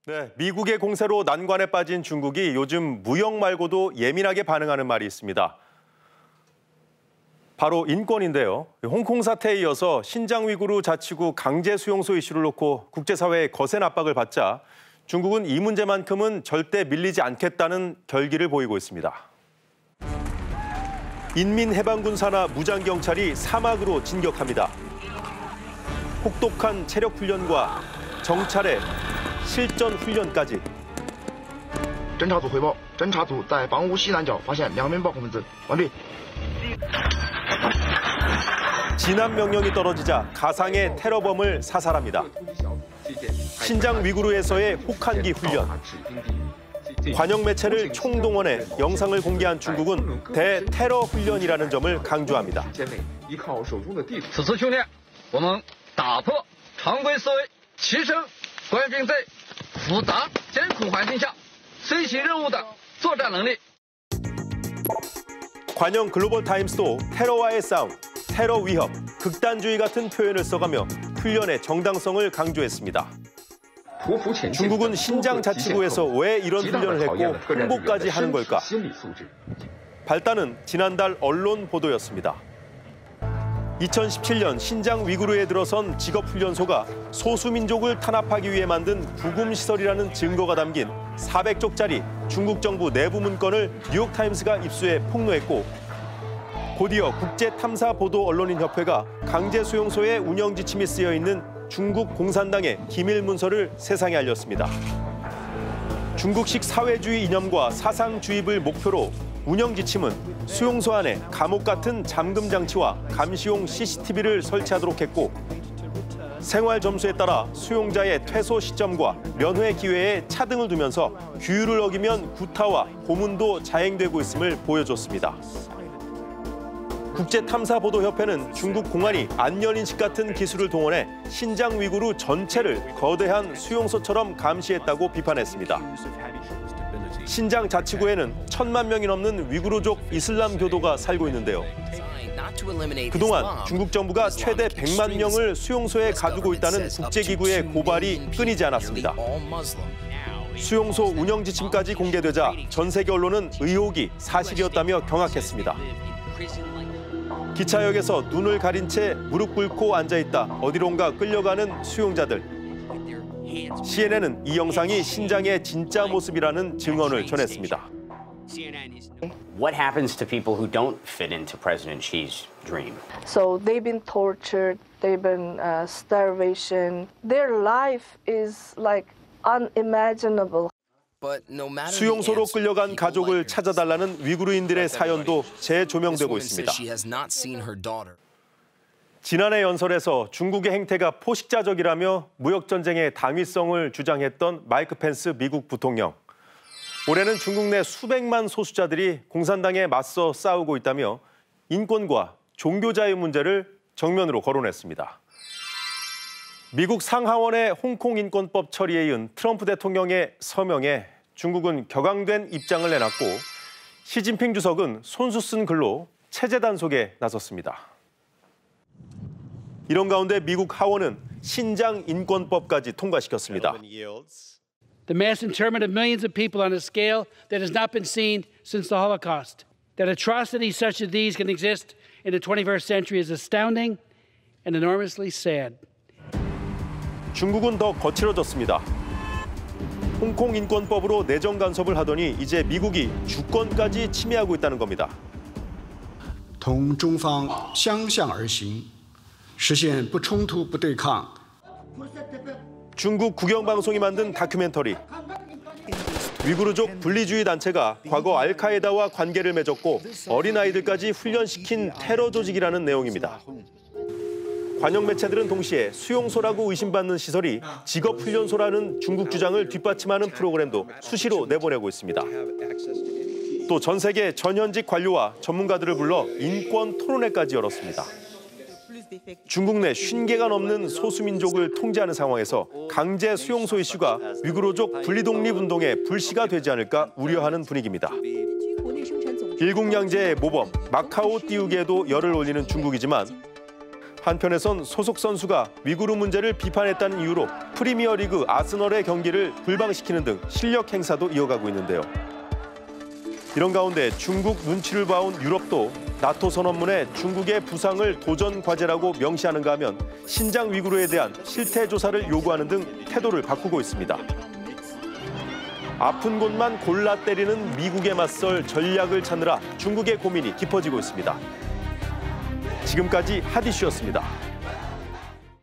네, 미국의 공세로 난관에 빠진 중국이 요즘 무역 말고도 예민하게 반응하는 말이 있습니다. 바로 인권인데요. 홍콩 사태에 이어서 신장 위구르 자치구 강제 수용소 이슈를 놓고 국제사회의 거센 압박을 받자 중국은 이 문제만큼은 절대 밀리지 않겠다는 결기를 보이고 있습니다. 인민해방군 산하 무장경찰이 사막으로 진격합니다. 혹독한 체력 훈련과 정찰의 실전 훈련까지. 侦察组汇报，侦察组在房屋西南角发现2名暴恐分子，完毕。 진압 명령이 떨어지자 가상의 테러범을 사살합니다. 신장 위구르에서의 혹한기 훈련. 관영 매체를 총동원해 영상을 공개한 중국은 대테러 훈련이라는 점을 강조합니다. 此次训练，我们打破常规思维，提升官兵在复杂艰苦环境下随行任务的作战能力。 관영 글로벌 타임스도 테러와의 싸움, 테러 위협, 극단주의 같은 표현을 써가며 훈련의 정당성을 강조했습니다. 중국은 신장 자치구에서 왜 이런 훈련을 했고 홍보까지 하는 걸까? 발단은 지난달 언론 보도였습니다. 2017년 신장 위구르에 들어선 직업훈련소가 소수민족을 탄압하기 위해 만든 구금시설이라는 증거가 담긴 400쪽짜리 중국 정부 내부 문건을 뉴욕타임스가 입수해 폭로했고 곧이어 국제탐사보도 언론인협회가 강제 수용소의 운영 지침이 쓰여 있는 중국 공산당의 기밀 문서를 세상에 알렸습니다. 중국식 사회주의 이념과 사상 주입을 목표로 운영 지침은 수용소 안에 감옥 같은 잠금 장치와 감시용 CCTV를 설치하도록 했고 생활 점수에 따라 수용자의 퇴소 시점과 면회 기회에 차등을 두면서 규율을 어기면 구타와 고문도 자행되고 있음을 보여줬습니다. 국제탐사보도협회는 중국 공안이 안면인식 같은 기술을 동원해 신장 위구르 전체를 거대한 수용소처럼 감시했다고 비판했습니다. 신장 자치구에는 1,000만 명이 넘는 위구르족 이슬람 교도가 살고 있는데요. 그동안 중국 정부가 최대 100만 명을 수용소에 가두고 있다는 국제기구의 고발이 끊이지 않았습니다. 수용소 운영 지침까지 공개되자 전 세계 언론은 의혹이 사실이었다며 경악했습니다. 기차역에서 눈을 가린 채 무릎 꿇고 앉아있다 어디론가 끌려가는 수용자들. CNN은 이 영상이 신장의 진짜 모습이라는 증언을 전했습니다. What happens to people who don't fit into President Xi's dream? So they've been tortured, they've been starvation. Their life is like unimaginable. 수용소로 끌려간 가족을 찾아달라는 위구르인들의 사연도 재조명되고 있습니다. 지난해 연설에서 중국의 행태가 포식자적이라며 무역전쟁의 당위성을 주장했던 마이크 펜스 미국 부통령. 올해는 중국 내 수백만 소수자들이 공산당에 맞서 싸우고 있다며 인권과 종교 자유 문제를 정면으로 거론했습니다. 미국 상하원의 홍콩 인권법 처리에 이은 트럼프 대통령의 서명에 중국은 격앙된 입장을 내놨고 시진핑 주석은 손수 쓴 글로 체제 단속에 나섰습니다. 이런 가운데 미국 하원은 신장 인권법까지 통과시켰습니다. The mass internment of millions of people on a scale that has not been seen since the Holocaust. That atrocities such as these can exist in the 21st century is astounding and enormously sad. 중국은 더 거칠어졌습니다. 홍콩 인권법으로 내정 간섭을 하더니 이제 미국이 주권까지 침해하고 있다는 겁니다. 同中方相向而行，实现不冲突、不对抗。 중국 국영방송이 만든 다큐멘터리. 위구르족 분리주의 단체가 과거 알카에다와 관계를 맺었고 어린아이들까지 훈련시킨 테러 조직이라는 내용입니다. 관영 매체들은 동시에 수용소라고 의심받는 시설이 직업훈련소라는 중국 주장을 뒷받침하는 프로그램도 수시로 내보내고 있습니다. 또 전 세계 전현직 관료와 전문가들을 불러 인권 토론회까지 열었습니다. 중국 내 50개가 넘는 소수민족을 통제하는 상황에서 강제 수용소 이슈가 위구르족 분리독립운동의 불씨가 되지 않을까 우려하는 분위기입니다. 일국양제의 모범, 마카오 띄우기에도 열을 올리는 중국이지만 한편에선 소속 선수가 위구르 문제를 비판했다는 이유로 프리미어리그 아스널의 경기를 불방시키는 등 실력 행사도 이어가고 있는데요. 이런 가운데 중국 눈치를 봐온 유럽도 나토 선언문에 중국의 부상을 도전 과제라고 명시하는가 하면 신장 위구르에 대한 실태 조사를 요구하는 등 태도를 바꾸고 있습니다. 아픈 곳만 골라 때리는 미국에 맞설 전략을 찾느라 중국의 고민이 깊어지고 있습니다. 지금까지 핫이슈였습니다.